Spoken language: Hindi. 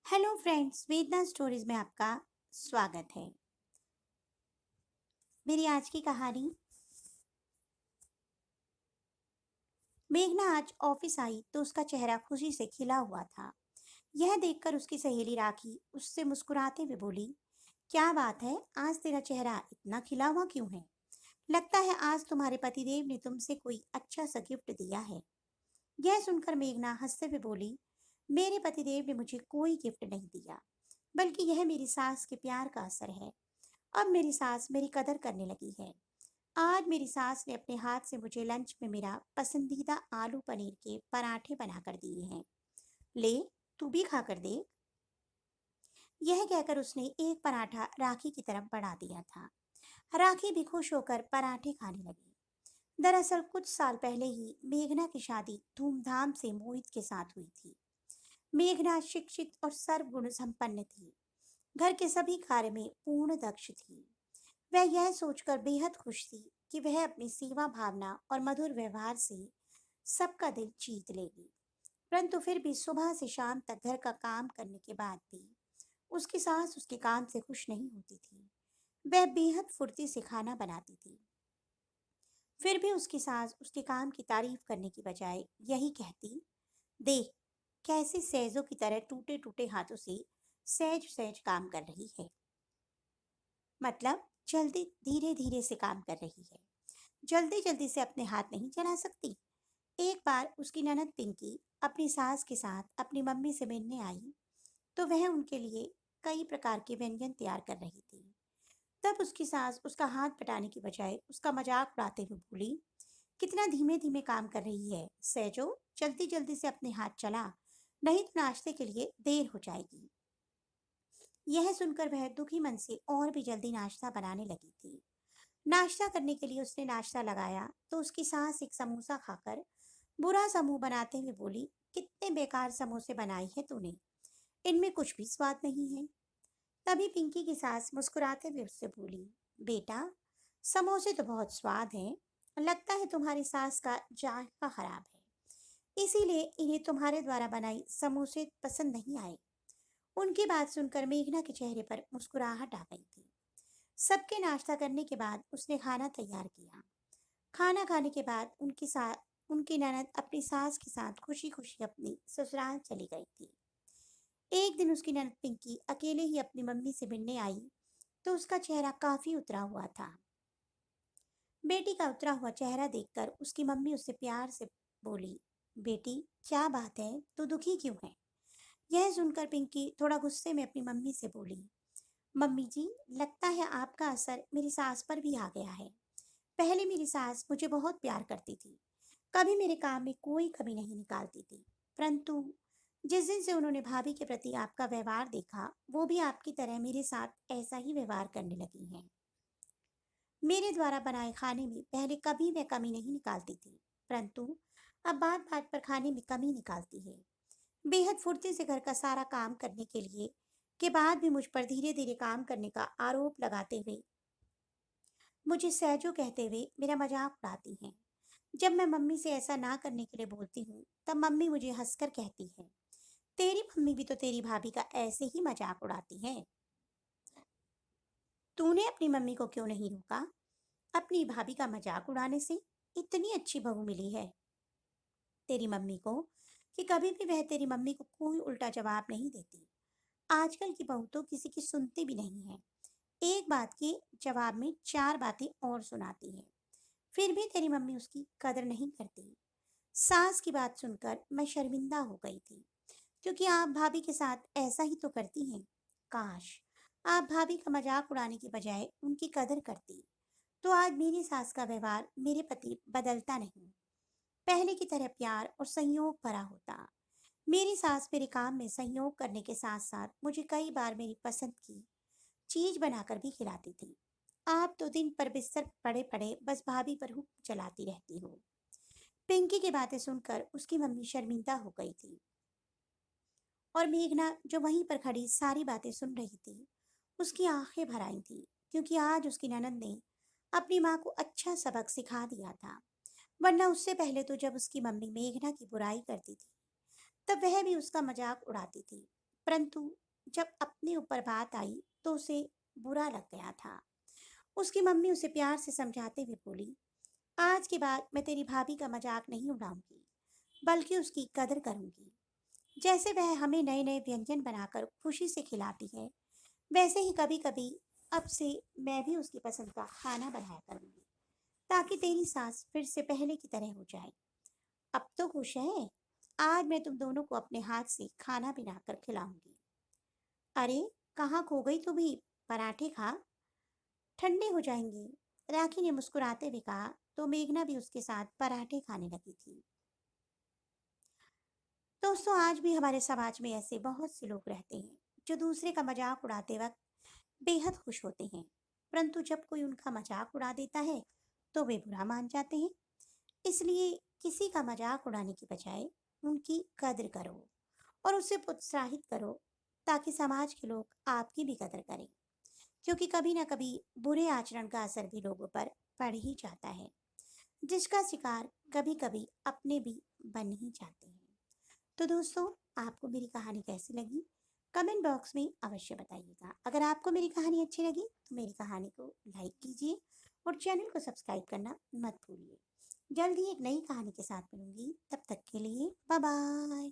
हेलो फ्रेंड्स, वेदना स्टोरीज में आपका स्वागत है। मेरी आज की कहानी। मेघना आज ऑफिस आई तो उसका चेहरा खुशी से खिला हुआ था। यह देखकर उसकी सहेली राखी उससे मुस्कुराते हुए बोली, क्या बात है, आज तेरा चेहरा इतना खिला हुआ क्यों है? लगता है आज तुम्हारे पतिदेव ने तुमसे कोई अच्छा सा गिफ्ट दिया है। यह सुनकर मेघना हंसते हुए बोली, मेरे पतिदेव ने मुझे कोई गिफ्ट नहीं दिया, बल्कि यह मेरी सास के प्यार का असर है। अब मेरी सास मेरी कदर करने लगी है। आज मेरी सास ने अपने हाथ से मुझे लंच में मेरा पसंदीदा आलू पनीर के पराठे बनाकर दिए हैं। ले, तू भी खाकर देख। यह कहकर उसने एक पराठा राखी की तरफ बढ़ा दिया था। राखी भी खुश होकर पराठे खाने लगी। दरअसल कुछ साल पहले ही मेघना की शादी धूमधाम से मोहित के साथ हुई थी। मेघना शिक्षित और सर्वगुण संपन्न थी। घर के सभी कार्य में पूर्ण दक्ष थी। वह यह सोचकर बेहद खुश थी कि वह अपनी सेवा भावना और मधुर व्यवहार से सबका दिल जीत लेगी। परंतु फिर भी सुबह से शाम तक घर का काम करने के बाद भी उसकी सास उसके काम से खुश नहीं होती थी। वह बेहद फुर्ती से खाना बनाती थी, फिर भी उसकी सास उसके काम की तारीफ करने की बजाय यही कहती, देख कैसे सहजों की तरह टूटे टूटे हाथों से सहज सहज काम कर रही है। मतलब जल्दी धीरे धीरे से काम कर रही है, जल्दी जल्दी से अपने हाथ नहीं चला सकती। एक बार उसकी ननद पिंकी अपनी सास के साथ अपनी मम्मी से मिलने आई तो वह उनके लिए कई प्रकार के व्यंजन तैयार कर रही थी। तब उसकी सास उसका हाथ पटाने की बजाय उसका मजाक उड़ाते हुए बोली, कितना धीमे धीमे काम कर रही है सैजो, जल्दी जल्दी से अपने हाथ चला, नहीं तो नाश्ते के लिए देर हो जाएगी। यह सुनकर वह दुखी मन से और भी जल्दी नाश्ता बनाने लगी थी। नाश्ता करने के लिए उसने नाश्ता लगाया तो उसकी सास एक समोसा खाकर बुरा सा मुंह बनाते हुए बोली, कितने बेकार समोसे बनाए हैं तूने, इनमें कुछ भी स्वाद नहीं है। तभी पिंकी की सास मुस्कुराते हुए उससे बोली, बेटा समोसे तो बहुत स्वाद हैं, लगता है तुम्हारी सास का जायका खराब है, इसीलिए इन्हें तुम्हारे द्वारा बनाई समोसे पसंद नहीं आए। उनकी बात सुनकर मेघना के चेहरे पर मुस्कुराहट आ गई थी। सबके नाश्ता करने के बाद उसने खाना तैयार किया। खाना खाने के बाद उनकी ननद अपनी सास के साथ खुशी खुशी अपनी ससुराल चली गई थी। एक दिन उसकी ननद पिंकी अकेले ही अपनी मम्मी से मिलने आई तो उसका चेहरा काफी उतरा हुआ था। बेटी का उतरा हुआ चेहरा देखकर उसकी मम्मी उससे प्यार से बोली, बेटी क्या बात है, तू दुखी क्यों है? यह सुनकर पिंकी थोड़ा गुस्से में अपनी मम्मी से बोली, मम्मी जी, लगता है आपका असर मेरी सास पर भी आ गया है। पहले मेरी सास मुझे बहुत प्यार करती थी, कभी मेरे काम में कोई कमी नहीं निकालती थी। परंतु जिस दिन से उन्होंने भाभी के प्रति आपका व्यवहार देखा, वो भी आपकी तरह मेरे साथ ऐसा ही व्यवहार करने लगी हैं। मेरे द्वारा बनाए खाने में पहले कभी वह कमी नहीं निकालती थी, परंतु अब बात बात पर खाने में कमी निकालती है। बेहद फुर्ती से घर का सारा काम करने के बाद भी मुझ पर धीरे धीरे काम करने का आरोप लगाते हुए मुझे सहजो कहते हुए मेरा मजाक उड़ाती हैं। जब मैं मम्मी से ऐसा ना करने के लिए बोलती हूँ तब मम्मी मुझे हंसकर कहती है, तेरी मम्मी भी तो तेरी भाभी का ऐसे ही मजाक उड़ाती है। तूने अपनी मम्मी को क्यों नहीं रोका? अपनी भाभी का मजाक उड़ाने से इतनी अच्छी बहू मिली है तेरी मम्मी को कि कभी भी वह तेरी मम्मी को कोई उल्टा जवाब नहीं देती। आजकल की बहू तो किसी की सुनती भी नहीं है, एक बात के जवाब में चार बातें और सुनाती है। फिर भी तेरी मम्मी उसकी कदर नहीं करती। सास की बात सुनकर मैं शर्मिंदा हो गई थी, क्योंकि आप भाभी के साथ ऐसा ही तो करती हैं। काश आप भाभी का मजाक उड़ाने की बजाय उनकी कदर करती, तो आज मेरी सास का व्यवहार मेरे प्रति बदलता नहीं, पहले की तरह प्यार और संयोग भरा होता। मेरी सास मेरे काम में सहयोग करने के साथ साथ मुझे कई बार मेरी पसंद की चीज बनाकर भी खिलाती थी। आप तो दिन पर बिस्तर पर पड़े पड़े बस भाभी पर हुक्म चलाती रहती हो। पिंकी की बातें सुनकर उसकी मम्मी शर्मिंदा हो गई थी और मेघना जो वहीं पर खड़ी सारी बातें सुन रही थी, उसकी आंखें भर आई थी, क्योंकि आज उसकी ननद ने अपनी माँ को अच्छा सबक सिखा दिया था। वरना उससे पहले तो जब उसकी मम्मी मेघना की बुराई करती थी तब वह भी उसका मजाक उड़ाती थी। परंतु जब अपने ऊपर बात आई तो उसे बुरा लग गया था। उसकी मम्मी उसे प्यार से समझाते हुए बोली, आज के बाद मैं तेरी भाभी का मजाक नहीं उड़ाऊंगी, बल्कि उसकी कदर करूंगी। जैसे वह हमें नए नए व्यंजन बनाकर खुशी से खिलाती है, वैसे ही कभी कभी अब से मैं भी उसकी पसंद का खाना बनाया करूंगी, ताकि तेरी सांस फिर से पहले की तरह हो जाए। अब तो खुश है? आज मैं तुम दोनों को अपने हाथ से खाना बनाकर खिलाऊंगी। अरे, कहाँ खो गई तू भी? पराठे खा, ठंडे हो जाएंगे। राखी ने मुस्कुराते हुए कहा तो मेघना भी उसके साथ पराठे खाने लगी थी। दोस्तों, आज भी हमारे समाज में ऐसे बहुत से लोग रहते हैं जो दूसरे का मजाक उड़ाते वक्त बेहद खुश होते हैं, परंतु जब कोई उनका मजाक उड़ा देता है तो वे बुरा मान जाते हैं। इसलिए किसी का मजाक उड़ाने की बजाय उनकी कद्र करो और उसे प्रोत्साहित करो, ताकि समाज के लोग आपकी भी कदर करें। क्योंकि कभी ना कभी बुरे आचरण का असर भी लोगों पर पड़ ही जाता है, जिसका शिकार कभी कभी अपने भी बन ही जाते हैं। तो दोस्तों, आपको मेरी कहानी कैसी लगी? कमेंट बॉक्स में अवश्य बताइएगा। अगर आपको मेरी कहानी अच्छी लगी तो मेरी कहानी को लाइक कीजिए और चैनल को सब्सक्राइब करना मत भूलिए। जल्द ही एक नई कहानी के साथ मिलूंगी, तब तक के लिए बाय बाय।